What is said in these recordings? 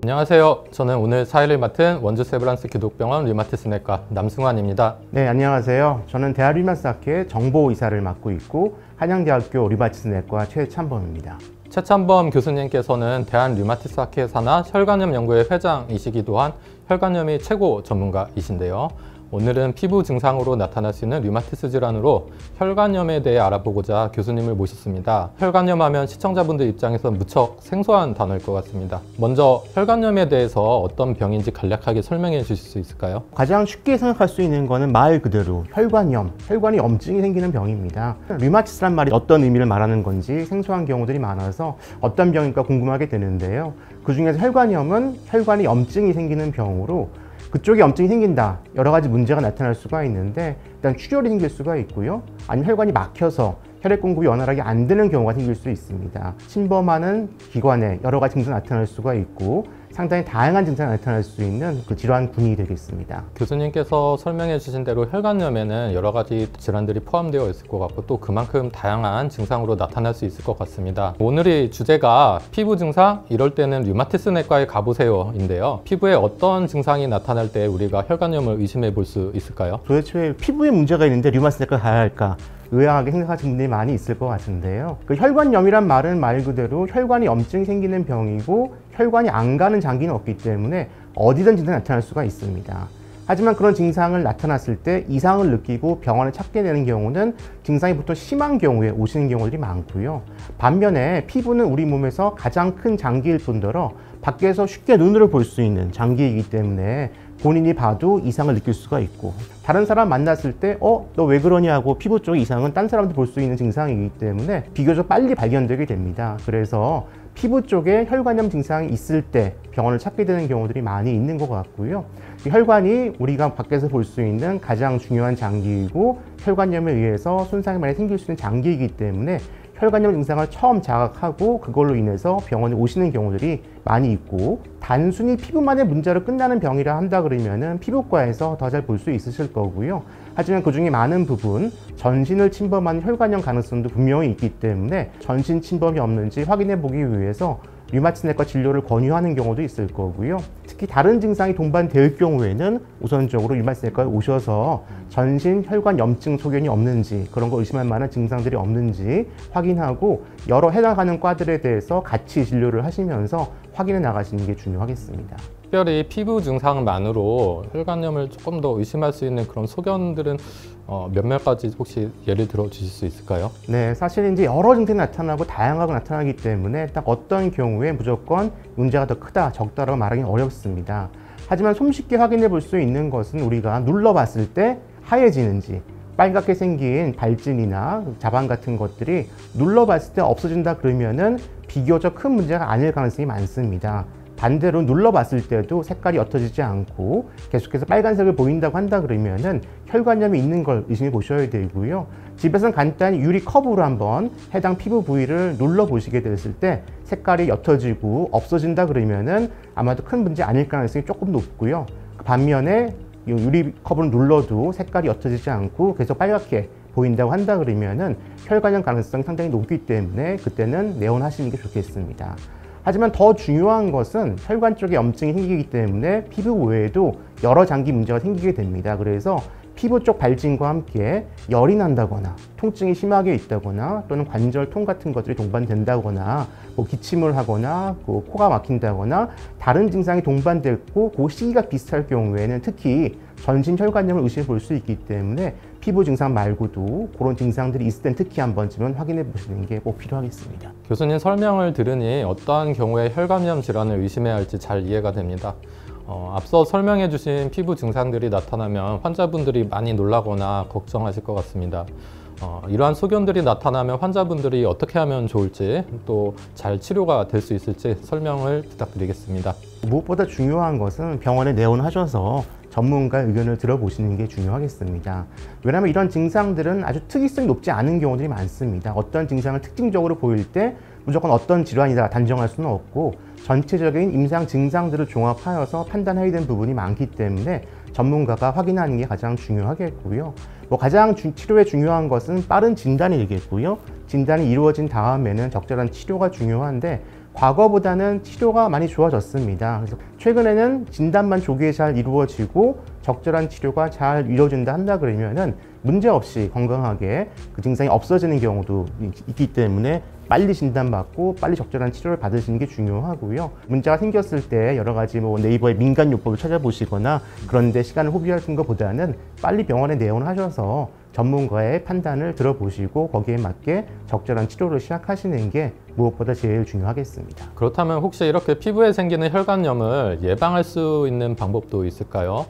안녕하세요. 저는 오늘 사회를 맡은 원주 세브란스 기독병원 류마티스 내과 남승환입니다. 네, 안녕하세요. 저는 대한 류마티스학회 정보이사를 맡고 있고 한양대학교 류마티스 내과 최찬범입니다. 최찬범 교수님께서는 대한 류마티스 학회 산하 혈관염 연구회 회장이시기도 한 혈관염이 최고 전문가이신데요. 오늘은 피부 증상으로 나타날 수 있는 류마티스 질환으로 혈관염에 대해 알아보고자 교수님을 모셨습니다. 혈관염 하면 시청자분들 입장에서 무척 생소한 단어일 것 같습니다. 먼저 혈관염에 대해서 어떤 병인지 간략하게 설명해 주실 수 있을까요? 가장 쉽게 생각할 수 있는 거는 말 그대로 혈관염, 혈관이 염증이 생기는 병입니다. 류마티스란 말이 어떤 의미를 말하는 건지 생소한 경우들이 많아서 어떤 병일까 궁금하게 되는데요. 그 중에서 혈관염은 혈관이 염증이 생기는 병으로 그쪽에 염증이 생긴다, 여러 가지 문제가 나타날 수가 있는데 일단 출혈이 생길 수가 있고요. 아니면 혈관이 막혀서 혈액 공급이 원활하게 안 되는 경우가 생길 수 있습니다. 침범하는 기관에 여러 가지 증상이 나타날 수가 있고 상당히 다양한 증상이 나타날 수 있는 그 질환군이 되겠습니다. 교수님께서 설명해 주신 대로 혈관염에는 여러 가지 질환들이 포함되어 있을 것 같고 또 그만큼 다양한 증상으로 나타날 수 있을 것 같습니다. 오늘의 주제가 피부 증상, 이럴 때는 류마티스 내과에 가보세요 인데요. 피부에 어떤 증상이 나타날 때 우리가 혈관염을 의심해 볼 수 있을까요? 도대체 피부에 문제가 있는데 류마티스 내과 가야 할까? 의아하게 생각하시는 분들이 많이 있을 것 같은데요. 그 혈관염이란 말은 말 그대로 혈관이 염증이 생기는 병이고 혈관이 안 가는 장기는 없기 때문에 어디든 증상이 나타날 수가 있습니다. 하지만 그런 증상을 나타났을 때 이상을 느끼고 병원을 찾게 되는 경우는 증상이 보통 심한 경우에 오시는 경우들이 많고요. 반면에 피부는 우리 몸에서 가장 큰 장기일 뿐더러 밖에서 쉽게 눈으로 볼 수 있는 장기이기 때문에 본인이 봐도 이상을 느낄 수가 있고 다른 사람 만났을 때 너 왜 그러냐고 피부 쪽 이상은 딴 사람도 볼 수 있는 증상이기 때문에 비교적 빨리 발견되게 됩니다. 그래서 피부 쪽에 혈관염 증상이 있을 때 병원을 찾게 되는 경우들이 많이 있는 것 같고요. 혈관이 우리가 밖에서 볼 수 있는 가장 중요한 장기이고 혈관염에 의해서 손상이 많이 생길 수 있는 장기이기 때문에 혈관염 증상을 처음 자각하고 그걸로 인해서 병원에 오시는 경우들이 많이 있고 단순히 피부만의 문제로 끝나는 병이라 한다 그러면은 피부과에서 더 잘 볼 수 있으실 거고요. 하지만 그 중에 많은 부분 전신을 침범하는 혈관염 가능성도 분명히 있기 때문에 전신 침범이 없는지 확인해 보기 위해서 류마티스 내과 진료를 권유하는 경우도 있을 거고요. 특히 다른 증상이 동반될 경우에는 우선적으로 류마티스 내과에 오셔서 전신 혈관 염증 소견이 없는지 그런 거 의심할 만한 증상들이 없는지 확인하고 여러 해당하는 과들에 대해서 같이 진료를 하시면서 확인해 나가시는 게 중요하겠습니다. 특별히 피부 증상만으로 혈관염을 조금 더 의심할 수 있는 그런 소견들은 몇몇 가지 혹시 예를 들어 주실 수 있을까요? 네, 사실 이제 여러 증상이 나타나고 다양하게 나타나기 때문에 딱 어떤 경우에 무조건 문제가 더 크다, 적다라고 말하기 어렵습니다. 하지만 손쉽게 확인해 볼 수 있는 것은 우리가 눌러봤을 때 하얘지는지 빨갛게 생긴 발진이나 자반 같은 것들이 눌러봤을 때 없어진다 그러면은 비교적 큰 문제가 아닐 가능성이 많습니다. 반대로 눌러봤을 때도 색깔이 옅어지지 않고 계속해서 빨간색을 보인다고 한다 그러면은 혈관염이 있는 걸 의심해 보셔야 되고요. 집에서는 간단히 유리 컵으로 한번 해당 피부 부위를 눌러 보시게 됐을 때 색깔이 옅어지고 없어진다 그러면은 아마도 큰 문제 아닐 가능성이 조금 높고요. 반면에 유리 컵을 눌러도 색깔이 옅어지지 않고 계속 빨갛게 보인다고 한다 그러면은 혈관염 가능성이 상당히 높기 때문에 그때는 내원하시는 게 좋겠습니다. 하지만 더 중요한 것은 혈관 쪽에 염증이 생기기 때문에 피부 외에도 여러 장기 문제가 생기게 됩니다. 그래서 피부 쪽 발진과 함께 열이 난다거나 통증이 심하게 있다거나 또는 관절통 같은 것들이 동반된다거나 기침을 하거나 코가 막힌다거나 다른 증상이 동반됐고 그 시기가 비슷할 경우에는 특히 전신 혈관염을 의심해 볼 수 있기 때문에 피부 증상 말고도 그런 증상들이 있을 땐 특히 한 번쯤은 확인해 보시는 게 꼭 필요하겠습니다. 교수님 설명을 들으니 어떠한 경우에 혈관염 질환을 의심해야 할지 잘 이해가 됩니다. 앞서 설명해 주신 피부 증상들이 나타나면 환자분들이 많이 놀라거나 걱정하실 것 같습니다. 이러한 소견들이 나타나면 환자분들이 어떻게 하면 좋을지 또 잘 치료가 될 수 있을지 설명을 부탁드리겠습니다. 무엇보다 중요한 것은 병원에 내원하셔서 전문가의 의견을 들어보시는 게 중요하겠습니다. 왜냐하면 이런 증상들은 아주 특이성이 높지 않은 경우들이 많습니다. 어떤 증상을 특징적으로 보일 때 무조건 어떤 질환이다 단정할 수는 없고 전체적인 임상 증상들을 종합하여서 판단해야 되는 부분이 많기 때문에 전문가가 확인하는 게 가장 중요하겠고요. 가장 치료에 중요한 것은 빠른 진단이 되겠고요. 진단이 이루어진 다음에는 적절한 치료가 중요한데 과거보다는 치료가 많이 좋아졌습니다. 그래서 최근에는 진단만 조기에 잘 이루어지고 적절한 치료가 잘 이루어진다 한다 그러면은 문제없이 건강하게 그 증상이 없어지는 경우도 있기 때문에 빨리 진단받고 빨리 적절한 치료를 받으시는 게 중요하고요. 문제가 생겼을 때 여러 가지 뭐 네이버의 민간요법을 찾아보시거나 그런 데 시간을 소비하는 것보다는 빨리 병원에 내원하셔서 전문가의 판단을 들어보시고 거기에 맞게 적절한 치료를 시작하시는 게 무엇보다 제일 중요하겠습니다. 그렇다면 혹시 이렇게 피부에 생기는 혈관염을 예방할 수 있는 방법도 있을까요?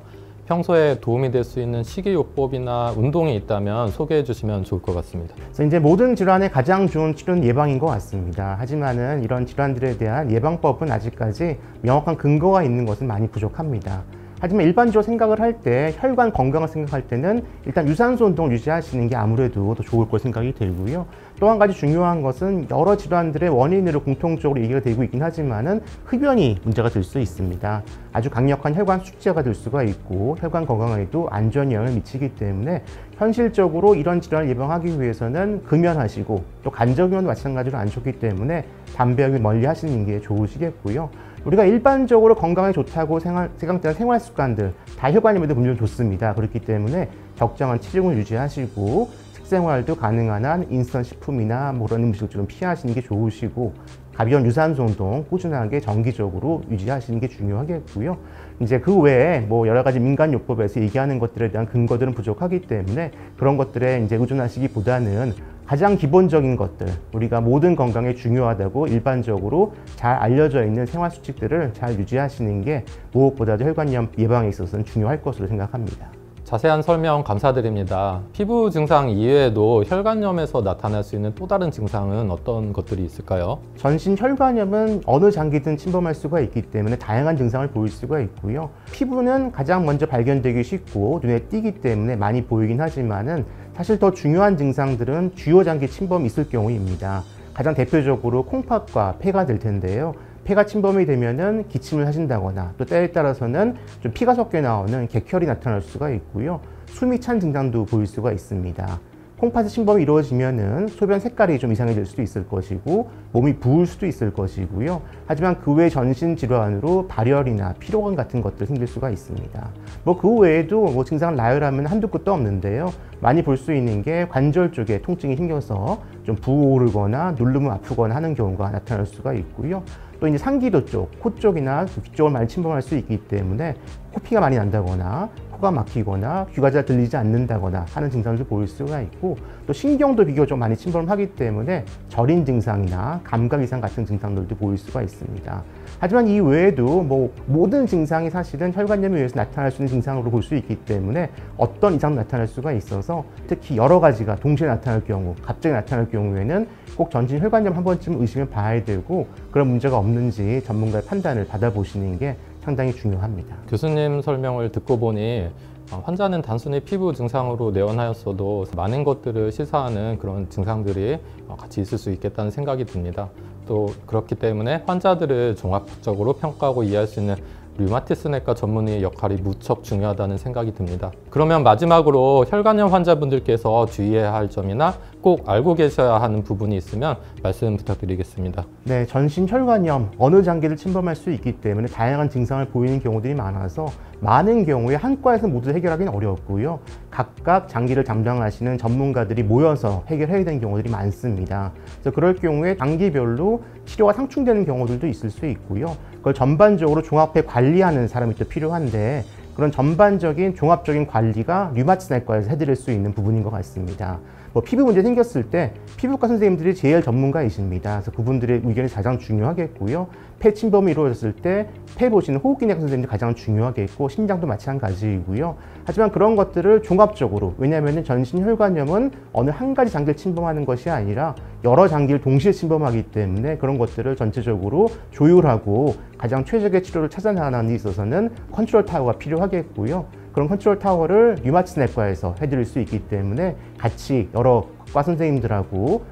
평소에 도움이 될 수 있는 식이요법이나 운동이 있다면 소개해 주시면 좋을 것 같습니다. 그래서 이제 모든 질환의 가장 좋은 치료는 예방인 것 같습니다. 하지만은 이런 질환들에 대한 예방법은 아직까지 명확한 근거가 있는 것은 많이 부족합니다. 하지만 일반적으로 생각을 할 때 혈관 건강을 생각할 때는 일단 유산소 운동을 유지하시는 게 아무래도 더 좋을 거 생각이 들고요. 또 한 가지 중요한 것은 여러 질환들의 원인으로 공통적으로 얘기가 되고 있긴 하지만은 흡연이 문제가 될 수 있습니다. 아주 강력한 혈관 숙제가 될 수가 있고 혈관 건강에도 안 좋은 영향을 미치기 때문에 현실적으로 이런 질환을 예방하기 위해서는 금연하시고 또 간접용도 마찬가지로 안 좋기 때문에 담배를 멀리 하시는 게 좋으시겠고요. 우리가 일반적으로 건강에 좋다고 생각되는 생활 습관들 다 혈관염에도 물론 좋습니다. 그렇기 때문에 적정한 체중을 유지하시고 식생활도 가능한 한 인스턴트 식품이나 뭐 그런 음식을 좀 피하시는 게 좋으시고 가벼운 유산소 운동 꾸준하게 정기적으로 유지하시는 게 중요하겠고요. 이제 그 외에 뭐 여러 가지 민간요법에서 얘기하는 것들에 대한 근거들은 부족하기 때문에 그런 것들에 이제 의존하시기보다는 가장 기본적인 것들, 우리가 모든 건강에 중요하다고 일반적으로 잘 알려져 있는 생활 수칙들을 잘 유지하시는 게 무엇보다도 혈관염 예방에 있어서는 중요할 것으로 생각합니다. 자세한 설명 감사드립니다. 피부 증상 이외에도 혈관염에서 나타날 수 있는 또 다른 증상은 어떤 것들이 있을까요? 전신 혈관염은 어느 장기든 침범할 수가 있기 때문에 다양한 증상을 보일 수가 있고요. 피부는 가장 먼저 발견되기 쉽고 눈에 띄기 때문에 많이 보이긴 하지만은 사실 더 중요한 증상들은 주요 장기 침범이 있을 경우입니다. 가장 대표적으로 콩팥과 폐가 될 텐데요. 폐가 침범이 되면은 기침을 하신다거나 또 때에 따라서는 좀 피가 섞여 나오는 객혈이 나타날 수가 있고요. 숨이 찬 증상도 보일 수가 있습니다. 콩팥의 침범이 이루어지면은 소변 색깔이 좀 이상해질 수도 있을 것이고 몸이 부을 수도 있을 것이고요. 하지만 그 외 전신 질환으로 발열이나 피로감 같은 것들 생길 수가 있습니다. 뭐 그 외에도 뭐 증상을 나열하면 한두 끝도 없는데요. 많이 볼 수 있는 게 관절 쪽에 통증이 생겨서 좀 부어오르거나 누르면 아프거나 하는 경우가 나타날 수가 있고요. 또 이제 상기도 쪽, 코 쪽이나 귀 쪽을 많이 침범할 수 있기 때문에 코피가 많이 난다거나 코가 막히거나 귀가 잘 들리지 않는다거나 하는 증상도 보일 수가 있고 또 신경도 비교적 많이 침범을 하기 때문에 저린 증상이나 감각 이상 같은 증상들도 보일 수가 있습니다. 하지만 이 외에도 뭐 모든 증상이 사실은 혈관염에 의해서 나타날 수 있는 증상으로 볼 수 있기 때문에 어떤 이상 나타날 수가 있어서 특히 여러 가지가 동시에 나타날 경우, 갑자기 나타날 경우에는 꼭 전신 혈관염 한 번쯤 의심해 봐야 되고 그런 문제가 없는지 전문가의 판단을 받아보시는 게 상당히 중요합니다. 교수님 설명을 듣고 보니 환자는 단순히 피부 증상으로 내원하였어도 많은 것들을 시사하는 그런 증상들이 같이 있을 수 있겠다는 생각이 듭니다. 또 그렇기 때문에 환자들을 종합적으로 평가하고 이해할 수 있는 류마티스 내과 전문의의 역할이 무척 중요하다는 생각이 듭니다. 그러면 마지막으로 혈관염 환자분들께서 주의해야 할 점이나 꼭 알고 계셔야 하는 부분이 있으면 말씀 부탁드리겠습니다. 네, 전신 혈관염 어느 장기를 침범할 수 있기 때문에 다양한 증상을 보이는 경우들이 많아서 많은 경우에 한과에서 모두 해결하기는 어렵고요. 각각 장기를 담당하시는 전문가들이 모여서 해결해야 되는 경우들이 많습니다. 그래서 그럴 경우에 장기별로 치료가 상충되는 경우들도 있을 수 있고요. 그걸 전반적으로 종합해 관리하는 사람이 또 필요한데 그런 전반적인 종합적인 관리가 류마티스 내과에서 해드릴 수 있는 부분인 것 같습니다. 뭐 피부 문제 생겼을 때 피부과 선생님들이 제일 전문가이십니다. 그래서 그분들의 의견이 가장 중요하겠고요. 폐 침범이 이루어졌을 때 폐 보시는 호흡기내과 선생님들이 가장 중요하겠고 심장도 마찬가지이고요. 하지만 그런 것들을 종합적으로 왜냐하면 전신 혈관염은 어느 한 가지 장기를 침범하는 것이 아니라 여러 장기를 동시에 침범하기 때문에 그런 것들을 전체적으로 조율하고 가장 최적의 치료를 찾아나가는 데 있어서는 컨트롤 타워가 필요하겠고요. 그런 컨트롤 타워를 류마티스 내과에서 해드릴 수 있기 때문에 같이 여러 과 선생님들하고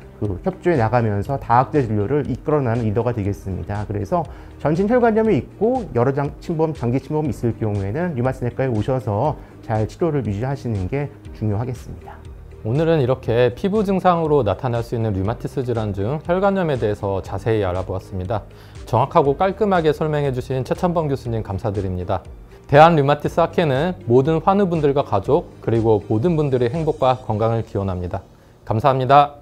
협조해 나가면서 다학대 진료를 이끌어나는 리더가 되겠습니다. 그래서 전신 혈관염이 있고 여러 장기 침범이 있을 경우에는 류마티스 내과에 오셔서 잘 치료를 유지하시는 게 중요하겠습니다. 오늘은 이렇게 피부 증상으로 나타날 수 있는 류마티스 질환 중 혈관염에 대해서 자세히 알아보았습니다. 정확하고 깔끔하게 설명해 주신 최천범 교수님 감사드립니다. 대한 류마티스 학회는 모든 환우분들과 가족 그리고 모든 분들의 행복과 건강을 기원합니다. 감사합니다.